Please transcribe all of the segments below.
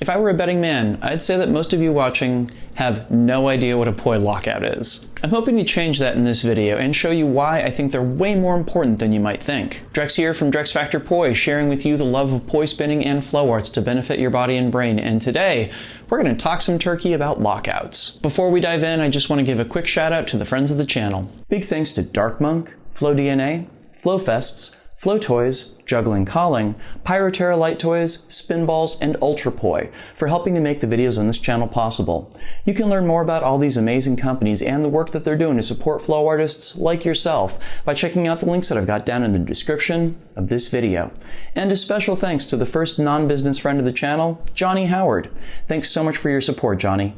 If I were a betting man, I'd say that most of you watching have no idea what a poi lockout is. I'm hoping to change that in this video and show you why I think they're way more important than you might think. Drex here from Drex Factor Poi, sharing with you the love of poi spinning and flow arts to benefit your body and brain, and today we're going to talk some turkey about lockouts. Before we dive in, I just want to give a quick shout out to the friends of the channel. Big thanks to Dark Monk, Flow DNA, Flow Fests, Flow Toys, Juggling Calling, Pyroterra Light Toys, Spinballs, and Ultrapoi for helping to make the videos on this channel possible. You can learn more about all these amazing companies and the work that they're doing to support flow artists like yourself by checking out the links that I've got down in the description of this video. And a special thanks to the first non-business friend of the channel, Johnny Howard. Thanks so much for your support, Johnny.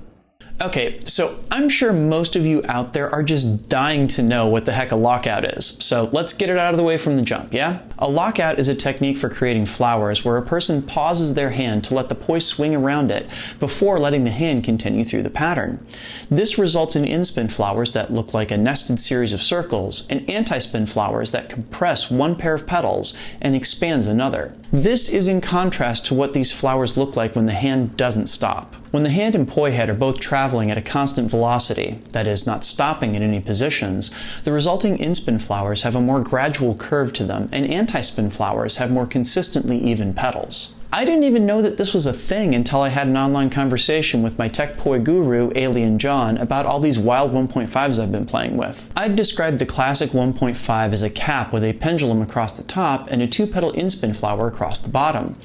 Okay, so I'm sure most of you out there are just dying to know what the heck a lockout is. So let's get it out of the way from the jump, yeah? A lockout is a technique for creating flowers where a person pauses their hand to let the poi swing around it before letting the hand continue through the pattern. This results in inspin flowers that look like a nested series of circles and anti-spin flowers that compress one pair of petals and expands another. This is in contrast to what these flowers look like when the hand doesn't stop. When the hand and poi head are both traveling at a constant velocity, that is, not stopping in any positions, the resulting inspin flowers have a more gradual curve to them, and anti-spin flowers have more consistently even petals. I didn't even know that this was a thing until I had an online conversation with my tech poi guru, Alien Jon, about all these wild 1.5s I've been playing with. I'd described the classic 1.5 as a cap with a pendulum across the top and a two-petal inspin flower across the bottom,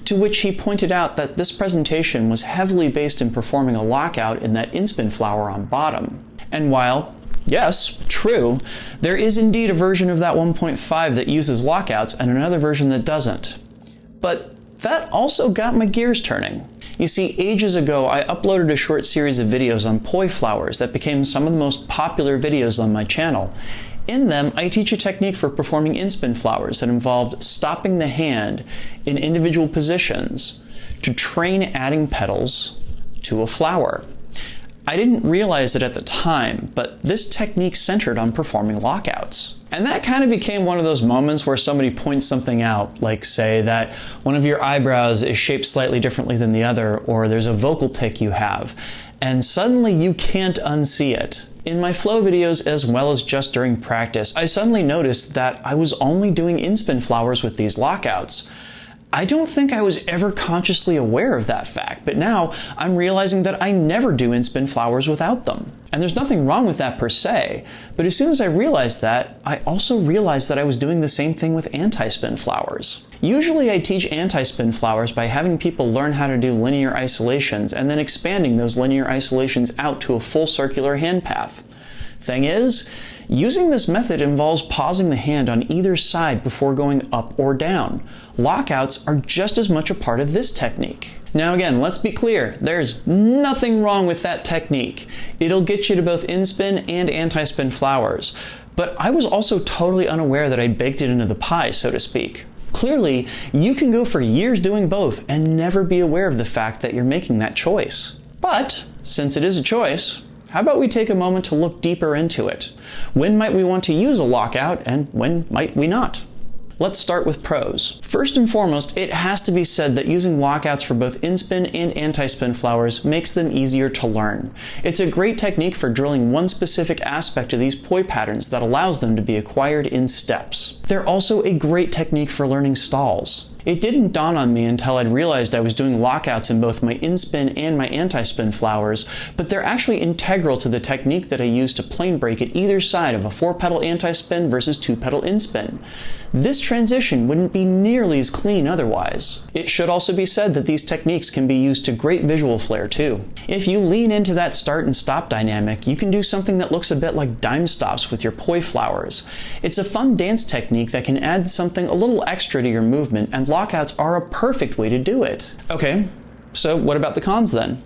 to which he pointed out that this presentation was heavily based in performing a lockout in that inspin flower on bottom. And while yes, true, there is indeed a version of that 1.5 that uses lockouts and another version that doesn't. But that also got my gears turning. You see, ages ago I uploaded a short series of videos on poi flowers that became some of the most popular videos on my channel. In them, I teach a technique for performing inspin flowers that involved stopping the hand in individual positions to train adding petals to a flower. I didn't realize it at the time, but this technique centered on performing lockouts. And that kind of became one of those moments where somebody points something out, like say that one of your eyebrows is shaped slightly differently than the other, or there's a vocal tick you have, and suddenly you can't unsee it. In my flow videos, as well as just during practice, I suddenly noticed that I was only doing inspin flowers with these lockouts. I don't think I was ever consciously aware of that fact, but now I'm realizing that I never do inspin flowers without them. And there's nothing wrong with that per se, but as soon as I realized that, I also realized that I was doing the same thing with anti-spin flowers. Usually I teach anti-spin flowers by having people learn how to do linear isolations and then expanding those linear isolations out to a full circular hand path. Thing is, using this method involves pausing the hand on either side before going up or down. Lockouts are just as much a part of this technique. Now again, let's be clear, there's nothing wrong with that technique. It'll get you to both inspin and anti-spin flowers. But I was also totally unaware that I'd baked it into the pie, so to speak. Clearly, you can go for years doing both and never be aware of the fact that you're making that choice. But, since it is a choice, how about we take a moment to look deeper into it? When might we want to use a lockout and when might we not? Let's start with pros. First and foremost, it has to be said that using lockouts for both inspin and anti-spin flowers makes them easier to learn. It's a great technique for drilling one specific aspect of these poi patterns that allows them to be acquired in steps. They're also a great technique for learning stalls. It didn't dawn on me until I'd realized I was doing lockouts in both my inspin and my anti-spin flowers, but they're actually integral to the technique that I use to plane break at either side of a 4-petal anti-spin versus 2-petal inspin. This transition wouldn't be nearly as clean otherwise. It should also be said that these techniques can be used to great visual flair too. If you lean into that start and stop dynamic, you can do something that looks a bit like dime stops with your poi flowers. It's a fun dance technique that can add something a little extra to your movement, and lockouts are a perfect way to do it. Okay, so what about the cons then?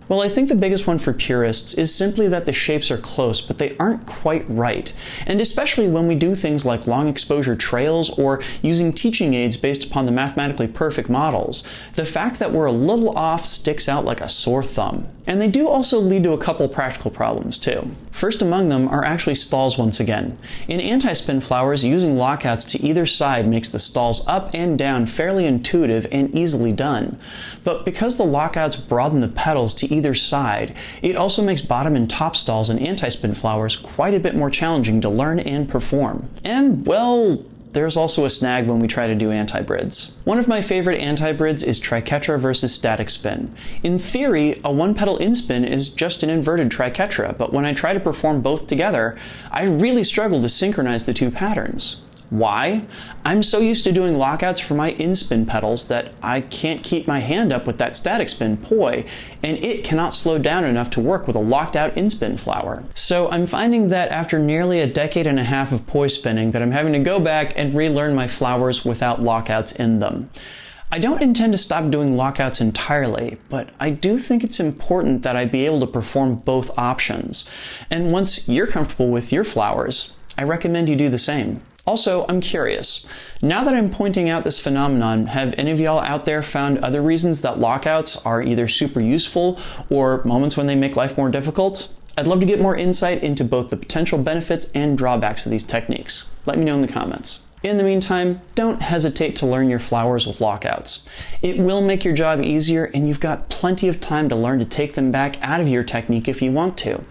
Well, I think the biggest one for purists is simply that the shapes are close, but they aren't quite right. And especially when we do things like long exposure trails or using teaching aids based upon the mathematically perfect models, the fact that we're a little off sticks out like a sore thumb. And they do also lead to a couple practical problems too. First among them are actually stalls once again. In anti-spin flowers, using lockouts to either side makes the stalls up and down fairly intuitive and easily done. But because the lockouts broaden the petals to either side, it also makes bottom and top stalls in anti-spin flowers quite a bit more challenging to learn and perform. And, well, there's also a snag when we try to do anti-brids. One of my favorite anti-brids is triquetra versus static spin. In theory, a one-petal inspin is just an inverted triquetra, but when I try to perform both together, I really struggle to synchronize the two patterns. Why? I'm so used to doing lockouts for my inspin petals that I can't keep my hand up with that static spin poi, and it cannot slow down enough to work with a locked out inspin flower. So I'm finding that after nearly a decade and a half of poi spinning that I'm having to go back and relearn my flowers without lockouts in them. I don't intend to stop doing lockouts entirely, but I do think it's important that I be able to perform both options. And once you're comfortable with your flowers, I recommend you do the same. Also, I'm curious. Now that I'm pointing out this phenomenon, have any of y'all out there found other reasons that lockouts are either super useful or moments when they make life more difficult? I'd love to get more insight into both the potential benefits and drawbacks of these techniques. Let me know in the comments. In the meantime, don't hesitate to learn your flowers with lockouts. It will make your job easier, and you've got plenty of time to learn to take them back out of your technique if you want to.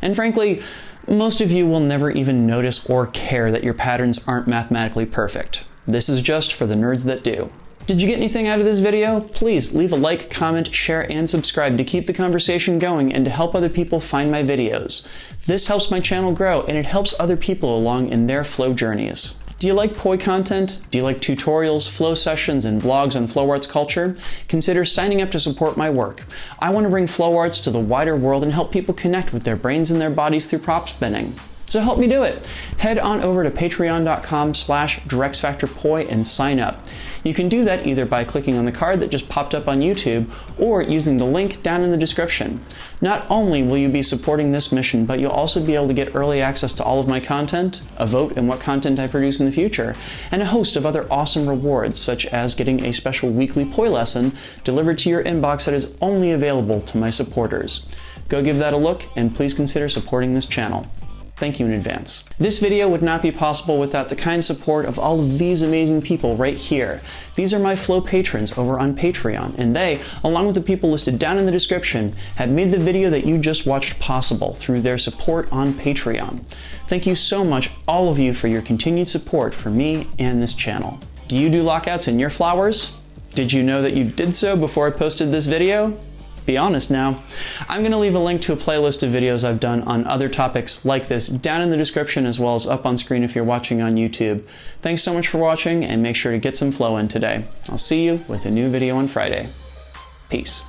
And frankly, most of you will never even notice or care that your patterns aren't mathematically perfect. This is just for the nerds that do. Did you get anything out of this video? Please leave a like, comment, share, and subscribe to keep the conversation going and to help other people find my videos. This helps my channel grow, and it helps other people along in their flow journeys. Do you like poi content? Do you like tutorials, flow sessions, and vlogs on flow arts culture? Consider signing up to support my work. I want to bring flow arts to the wider world and help people connect with their brains and their bodies through prop spinning. So help me do it. Head on over to patreon.com/DrexFactorPoi and sign up. You can do that either by clicking on the card that just popped up on YouTube or using the link down in the description. Not only will you be supporting this mission, but you'll also be able to get early access to all of my content, a vote in what content I produce in the future, and a host of other awesome rewards, such as getting a special weekly poi lesson delivered to your inbox that is only available to my supporters. Go give that a look, and please consider supporting this channel. Thank you in advance. This video would not be possible without the kind support of all of these amazing people right here. These are my Flow patrons over on Patreon, and they, along with the people listed down in the description, have made the video that you just watched possible through their support on Patreon. Thank you so much, all of you, for your continued support for me and this channel. Do you do lockouts in your flowers? Did you know that you did so before I posted this video? Be honest now. I'm going to leave a link to a playlist of videos I've done on other topics like this down in the description, as well as up on screen if you're watching on YouTube. Thanks so much for watching, and make sure to get some flow in today. I'll see you with a new video on Friday. Peace.